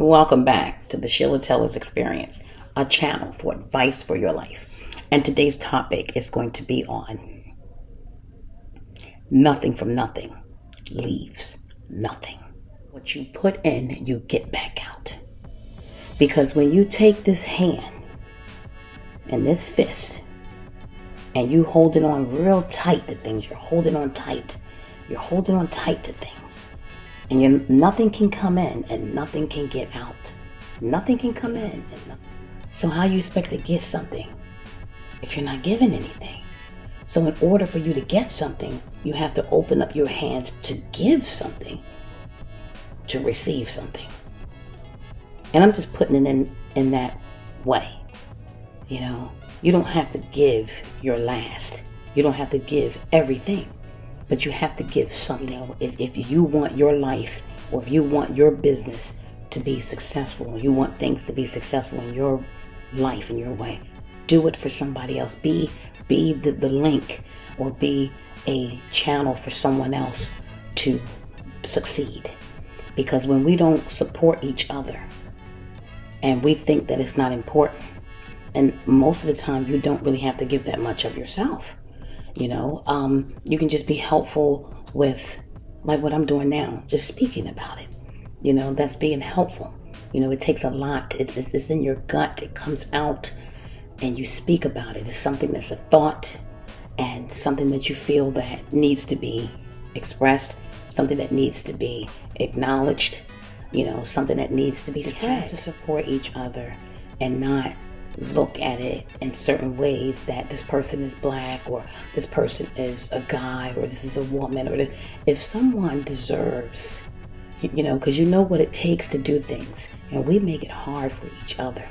Welcome back to the Sheila Tellers Experience, a channel for advice for your life. And today's topic is going to be on nothing from nothing leaves nothing. What you put in, you get back out. Because when you take this hand and this fist and you hold it on real tight to things, you're holding on tight to things. And nothing can come in and nothing can get out. Nothing can come in. So how you expect to get something if you're not given anything? So in order for you to get something, you have to open up your hands to give something, to receive something. And I'm just putting it in that way. You know, you don't have to give your last. You don't have to give everything. But you have to give something. You know, if you want your life or if you want your business to be successful, you want things to be successful in your life, in your way, do it for somebody else. Be the link or be a channel for someone else to succeed. Because when we don't support each other and we think that it's not important, and most of the time you don't really have to give that much of yourself. You know, you can just be helpful with, like what I'm doing now, just speaking about it. You know, that's being helpful. You know, it takes a lot. It's in your gut. It comes out and you speak about it. It's something that's a thought and something that you feel that needs to be expressed, something that needs to be acknowledged, you know, something that needs to be spread. We have to support each other and not look at it in certain ways that this person is black or this person is a guy or this is a woman, or if someone deserves, you know, because you know what it takes to do things, and we make it hard for each other.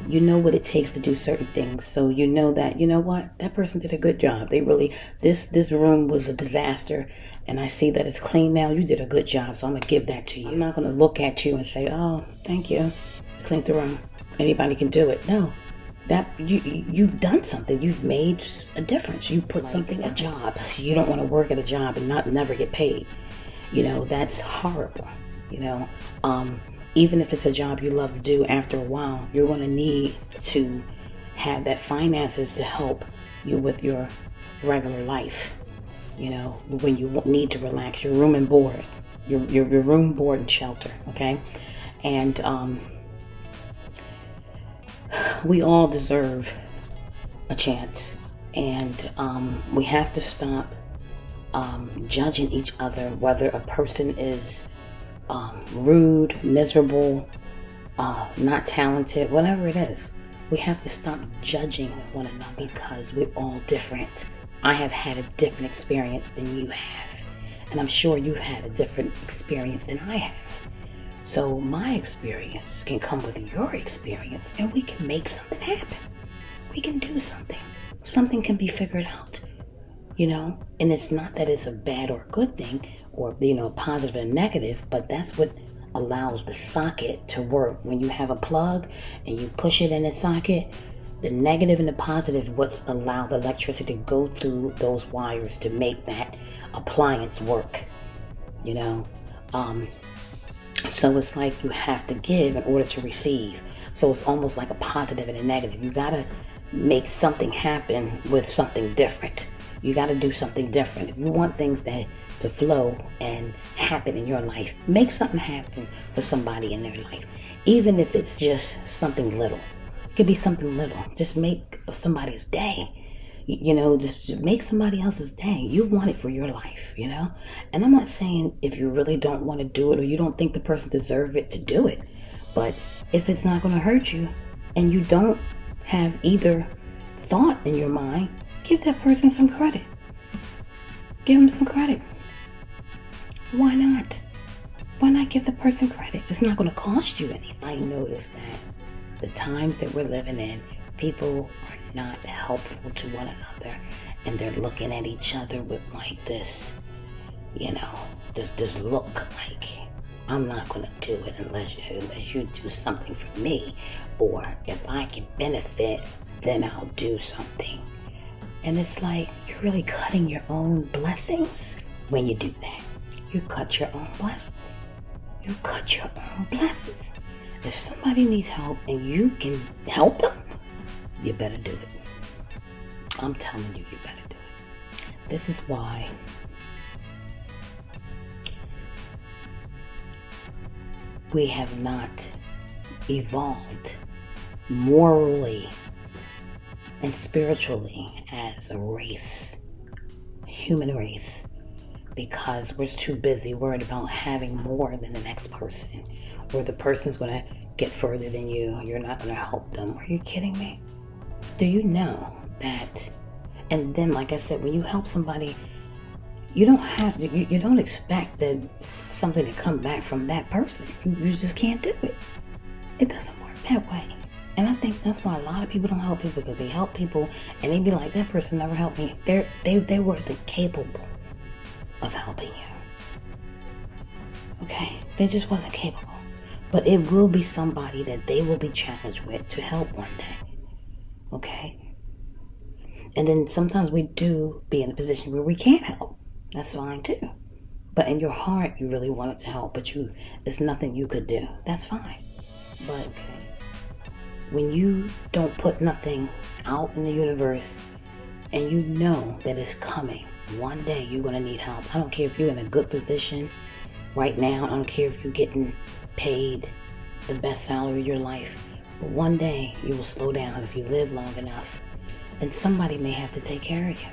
You know what it takes to do certain things, so you know that, you know what, that person did a good job. They really, this room was a disaster and I see that it's clean now. You did a good job, so I'm gonna give that to you. I'm not gonna look at you and say, oh, thank you, cleaned the room. Anybody can do it. No, that you've done something. You've made a difference. You put something, a job. You don't want to work at a job and never get paid. You know, that's horrible. You know, even if it's a job you love to do, after a while, you're going to need to have that finances to help you with your regular life. You know, when you need to relax, your room and board, your room, board, and shelter. Okay, and we all deserve a chance, and we have to stop judging each other, whether a person is rude, miserable, not talented, whatever it is. We have to stop judging one another because we're all different. I have had a different experience than you have, and I'm sure you've had a different experience than I have. So my experience can come with your experience and we can make something happen. We can do something. Something can be figured out, you know? And it's not that it's a bad or a good thing or, you know, positive and negative, but that's what allows the socket to work. When you have a plug and you push it in the socket, the negative and the positive what's allow the electricity to go through those wires to make that appliance work, you know? So it's like you have to give in order to receive. So it's almost like a positive and a negative. You gotta make something happen with something different. You gotta do something different. If you want things to flow and happen in your life, make something happen for somebody in their life. Even if it's just something little. It could be something little. Just make somebody's day. You know, just make somebody else's day. You want it for your life, you know? And I'm not saying if you really don't want to do it or you don't think the person deserves it to do it. But if it's not going to hurt you and you don't have either thought in your mind, give that person some credit. Give them some credit. Why not? Why not give the person credit? It's not going to cost you anything. I noticed that the times that we're living in, people are not helpful to one another, and they're looking at each other with like this, you know, this look like, I'm not gonna do it unless you do something for me, or if I can benefit, then I'll do something. And it's like, you're really cutting your own blessings when you do that. You cut your own blessings. You cut your own blessings. If somebody needs help and you can help them, you better do it. I'm telling you, you better do it. This is why we have not evolved morally and spiritually as a race, human race, because we're too busy worried about having more than the next person, or the person's going to get further than you, you're not going to help them. Are you kidding me? Do you know that? And then, like I said, when you help somebody, you don't expect that something to come back from that person. You just can't do it. It doesn't work that way. And I think that's why a lot of people don't help people, because they help people and they be like, that person never helped me. They weren't capable of helping you. Okay? They just wasn't capable. But it will be somebody that they will be challenged with to help one day. Okay? And then sometimes we do be in a position where we can't help. That's fine too. But in your heart, you really wanted to help, but there's nothing you could do. That's fine. But when you don't put nothing out in the universe and you know that it's coming, one day you're going to need help. I don't care if you're in a good position right now. I don't care if you're getting paid the best salary of your life. But one day you will slow down if you live long enough, and somebody may have to take care of you.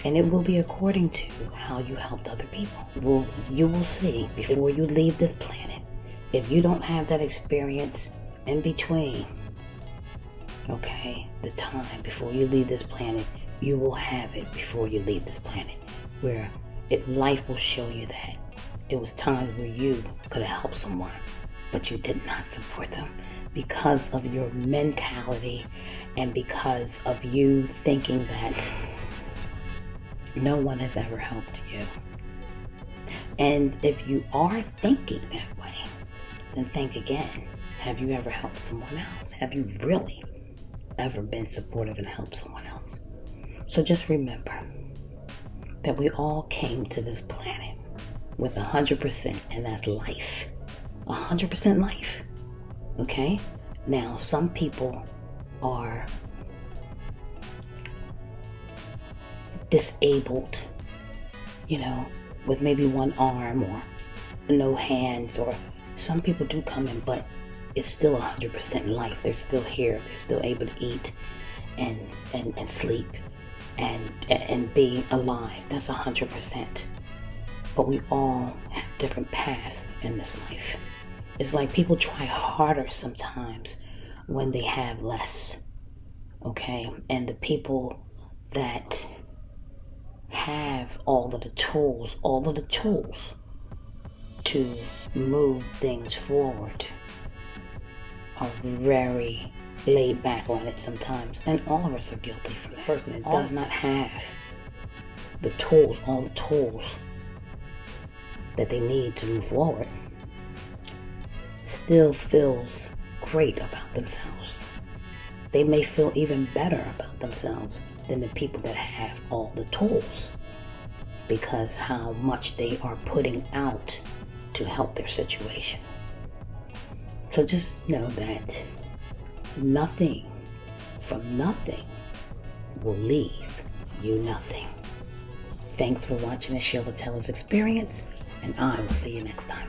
And it will be according to how you helped other people. You will see before you leave this planet. If you don't have that experience in between, okay, the time before you leave this planet, you will have it before you leave this planet, where life will show you that it was times where you could have helped someone, but you did not support them because of your mentality and because of you thinking that no one has ever helped you. And if you are thinking that way, then think again. Have you ever helped someone else? Have you really ever been supportive and helped someone else? So just remember that we all came to this planet with 100%, and that's life. 100% life. Okay? Now, some people are disabled, with maybe one arm or no hands, or some people do come in, but it's still 100% life. They're still here. They're still able to eat and sleep and be alive. That's 100%. But we all have different paths in this life. It's like people try harder sometimes when they have less. Okay? And the people that have all of the tools to move things forward are very laid back on it sometimes. And all of us are guilty for that. The person that does not have the tools, all the tools that they need to move forward, still feels great about themselves. They may feel even better about themselves than the people that have all the tools, because how much they are putting out to help their situation. So just know that nothing from nothing will leave you nothing. Thanks for watching the Sheila Teller's Experience, and I will see you next time.